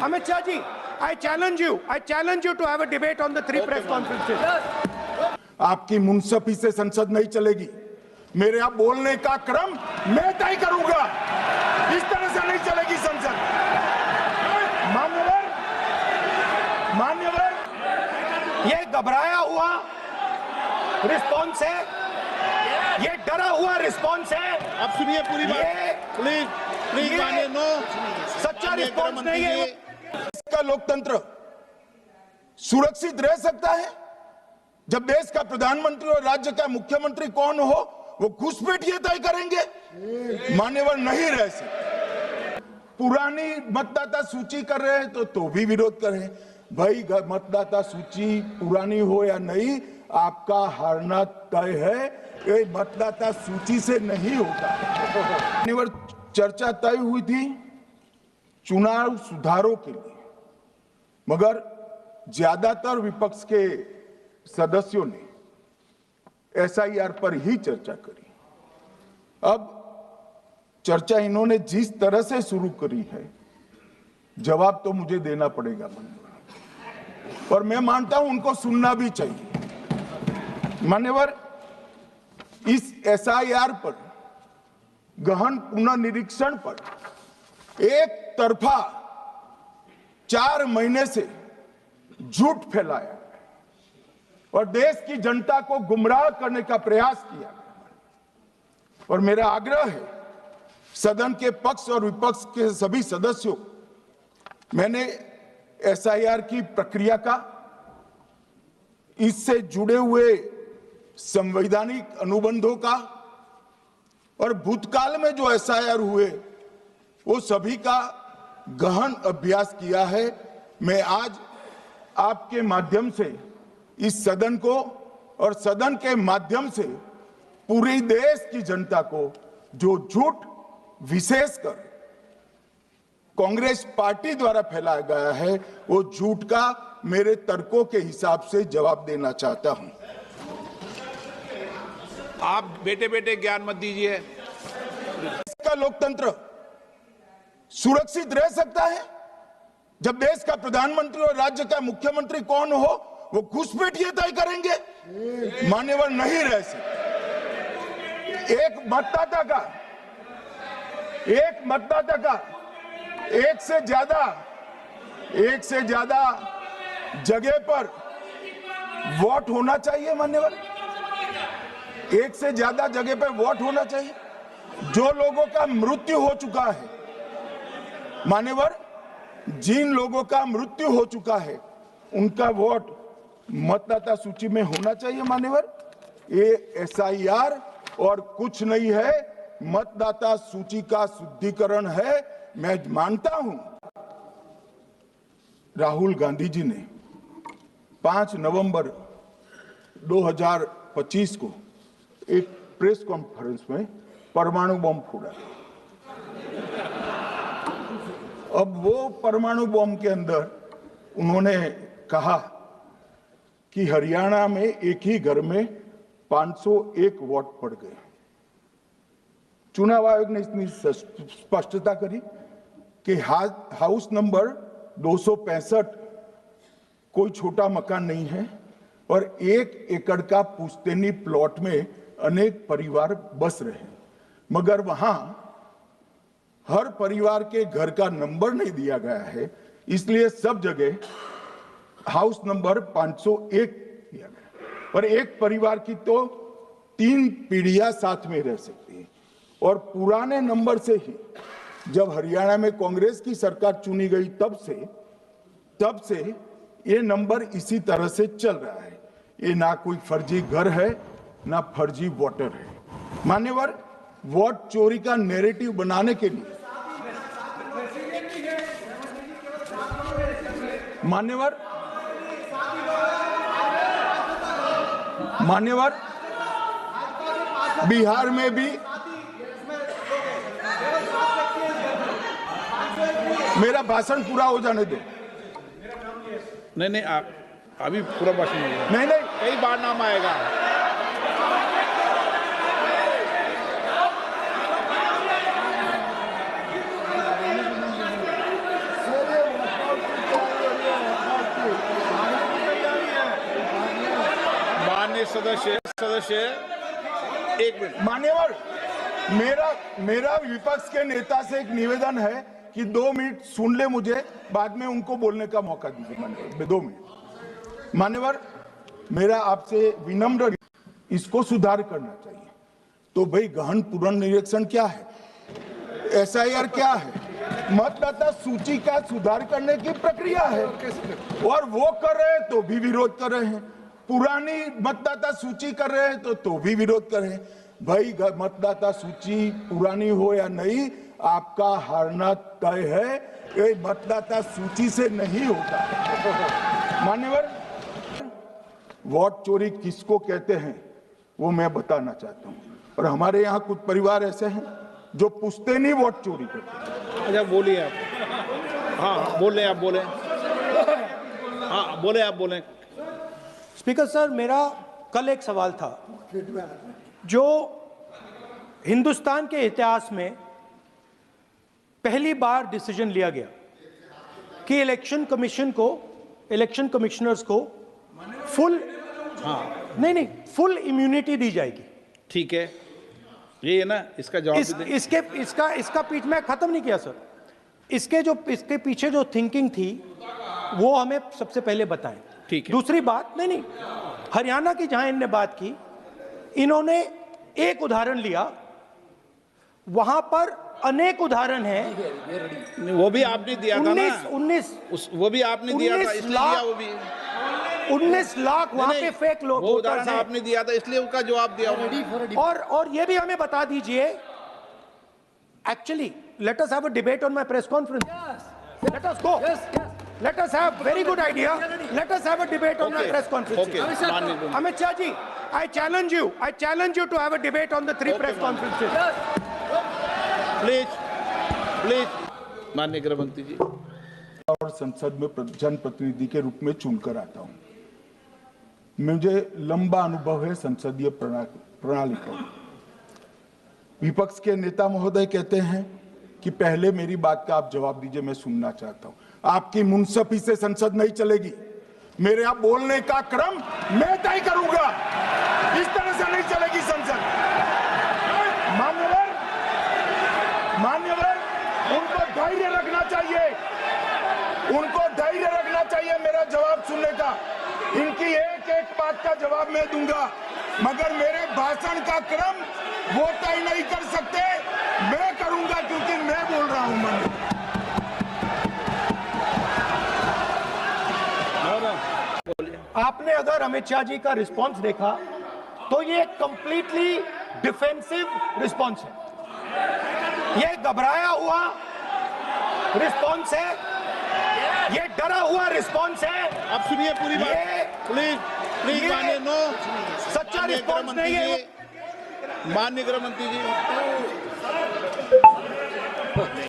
Amit Shah ji, I challenge you to have a debate on the three press conferences. आपकी मुंसफी से संसद नहीं चलेगी। मेरे यहाँ बोलने का क्रम मैं तय करूंगा। इस तरह से नहीं चलेगी संसद। मान्यवर, ये घबराया हुआ रिस्पॉन्स है, ये डरा हुआ रिस्पॉन्स है। अब सुनिए पूरी बात, प्लीज मानिए। नो, सच्चा रिस्पॉन्स नहीं है। इसका लोकतंत्र सुरक्षित रह सकता है जब देश का प्रधानमंत्री और राज्य का मुख्यमंत्री कौन हो वो घुसपैठिए तय करेंगे। मान्यवर नहीं रह सकते। पुरानी मतदाता सूची कर रहे हैं तो भी विरोध कर रहे हैं। भाई मतदाता सूची पुरानी हो या नहीं, आपका हारना तय है। ये मतदाता सूची से नहीं होगा। मान्यवर, चर्चा तय हुई थी चुनाव सुधारों के लिए, मगर ज्यादातर विपक्ष के सदस्यों ने एसआईआर पर ही चर्चा करी। अब चर्चा इन्होंने जिस तरह से शुरू करी है, जवाब तो मुझे देना पड़ेगा मान्यवर, और मैं मानता हूं उनको सुनना भी चाहिए। मान्यवर, इस एसआईआर पर गहन पुनर्निरीक्षण पर एक तरफा 4 महीने से झूठ फैलाया और देश की जनता को गुमराह करने का प्रयास किया। और मेरा आग्रह है सदन के पक्ष और विपक्ष के सभी सदस्यों, मैंने एसआईआर की प्रक्रिया का, इससे जुड़े हुए संवैधानिक अनुबंधों का और भूतकाल में जो एसआईआर हुए वो सभी का गहन अभ्यास किया है। मैं आज आपके माध्यम से इस सदन को और सदन के माध्यम से पूरे देश की जनता को जो झूठ विशेषकर कांग्रेस पार्टी द्वारा फैलाया गया है वो झूठ का मेरे तर्कों के हिसाब से जवाब देना चाहता हूं। आप बेटे बेटे ज्ञान मत दीजिए। इसका लोकतंत्र सुरक्षित रह सकता है जब देश का प्रधानमंत्री और राज्य का मुख्यमंत्री कौन हो वो घुसपैठिए तय करेंगे। मान्यवर नहीं रह सकते। एक मतदाता का एक से ज्यादा जगह पर वोट होना चाहिए। मान्यवर, एक से ज्यादा जगह पर वोट होना चाहिए। जो लोगों का मृत्यु हो चुका है, मान्यवर, जिन लोगों का मृत्यु हो चुका है उनका वोट मतदाता सूची में होना चाहिए। मान्यवर, ये एसआईआर और कुछ नहीं है, मतदाता सूची का शुद्धिकरण है। मैं मानता हूं राहुल गांधी जी ने 5 नवंबर 2025 को एक प्रेस कॉन्फ्रेंस में परमाणु बम फोड़ा। अब वो परमाणु बम के अंदर उन्होंने कहा कि हरियाणा में एक ही घर में 501 वोट पड़ गए। चुनाव आयोग ने इतनी स्पष्टता करी कि हाउस नंबर 265 कोई छोटा मकान नहीं है और 1 एकड़ का पुश्तैनी प्लॉट में अनेक परिवार बस रहे हैं, मगर वहां हर परिवार के घर का नंबर नहीं दिया गया है, इसलिए सब जगह हाउस नंबर 501 दिया गया। और एक परिवार की तो 3 पीढ़ियां साथ में रह सकती है। और पुराने नंबर से ही जब हरियाणा में कांग्रेस की सरकार चुनी गई तब से ये नंबर इसी तरह से चल रहा है। ये ना कोई फर्जी घर है ना फर्जी वोटर है। मान्यवर, वोट चोरी का नैरेटिव बनाने के लिए मान्यवर बिहार में भी मेरा भाषण पूरा हो जाने दो। नहीं, आप अभी पूरा भाषण नहीं, कई बार नाम आएगा। सदस्य एक मिनट। मान्यवर, मेरा विपक्ष के नेता से एक निवेदन है कि 2 मिनट सुन ले मुझे, बाद में उनको बोलने का मौका दीजिए। मान्यवर 2 मिनट। मान्यवर, मेरा आपसे विनम्र, इसको सुधार करना चाहिए। तो भाई गहन पुनर्निरीक्षण क्या है, SIR क्या है, मतदाता सूची का सुधार करने की प्रक्रिया है, और वो कर रहे हैं तो भी विरोध कर रहे हैं। पुरानी मतदाता सूची कर रहे हैं तो भी विरोध कर रहे हैं। भाई मतदाता सूची पुरानी हो या नहीं, आपका हारना तय है। ये मतदाता सूची से नहीं होगा। मान्यवर, वोट चोरी किसको कहते हैं वो मैं बताना चाहता हूं। और हमारे यहाँ कुछ परिवार ऐसे हैं जो पूछते नहीं, वोट चोरी करते। अच्छा बोलिए आप। हाँ बोले आप बोले। हाँ बोले आप बोले। स्पीकर सर, मेरा कल एक सवाल था। जो हिंदुस्तान के इतिहास में पहली बार डिसीजन लिया गया कि इलेक्शन कमीशन को, इलेक्शन कमिश्नर्स को फुल फुल इम्यूनिटी दी जाएगी। ठीक है, ये है ना, इसका जवाब इसका पीठ में खत्म नहीं किया सर। इसके पीछे जो थिंकिंग थी वो हमें सबसे पहले बताएं। ठीक है। दूसरी बात, नहीं हरियाणा की जहां इन्होंने बात की, इन्होंने एक उदाहरण लिया, वहां पर अनेक उदाहरण हैं। वो भी आपने दिया था ना, 19 वो भी आपने दिया था, इसलिए दिया वो भी। 19 लाख वहां पे फेक लोग, वो उदाहरण आपने दिया था, इसलिए उसका जवाब दिया। और ये भी हमें बता दीजिए, actually let us have a debate on my press conference. Let us go. Let us have very good idea. Let us have a debate on my press conference. Okay. Amit Shah ji, I challenge you to have a debate on the 3 press conferences. Please माननीय गृह मंत्री जी। और संसद में जनप्रतिनिधि के रूप में चुनकर आता हूं। मुझे लंबा अनुभव है संसदीय प्रणाली का। विपक्ष के नेता महोदय कहते हैं कि पहले मेरी बात का आप जवाब दीजिए, मैं सुनना चाहता हूं। आपकी मुनसफी से संसद नहीं चलेगी। मेरे यहाँ बोलने का क्रम मैं तय करूंगा। इस तरह से नहीं चलेगी संसद। मान्यवर, उनको धैर्य रखना चाहिए, उनको धैर्य रखना चाहिए मेरा जवाब सुनने का। इनकी एक एक बात का जवाब मैं दूंगा, मगर मेरे भाषण का क्रम वो तय नहीं कर सकते, मैं करूंगा, क्योंकि मैं बोल रहा हूं। आपने अगर अमित शाह जी का रिस्पांस देखा तो ये कंप्लीटली डिफेंसिव रिस्पांस है। ये घबराया हुआ रिस्पांस है, ये डरा हुआ रिस्पांस है। अब सुनिए पूरी बात, प्लीज माननीय। नो, सच्चा रिस्पांस नहीं है। माननीय गृह मंत्री जी।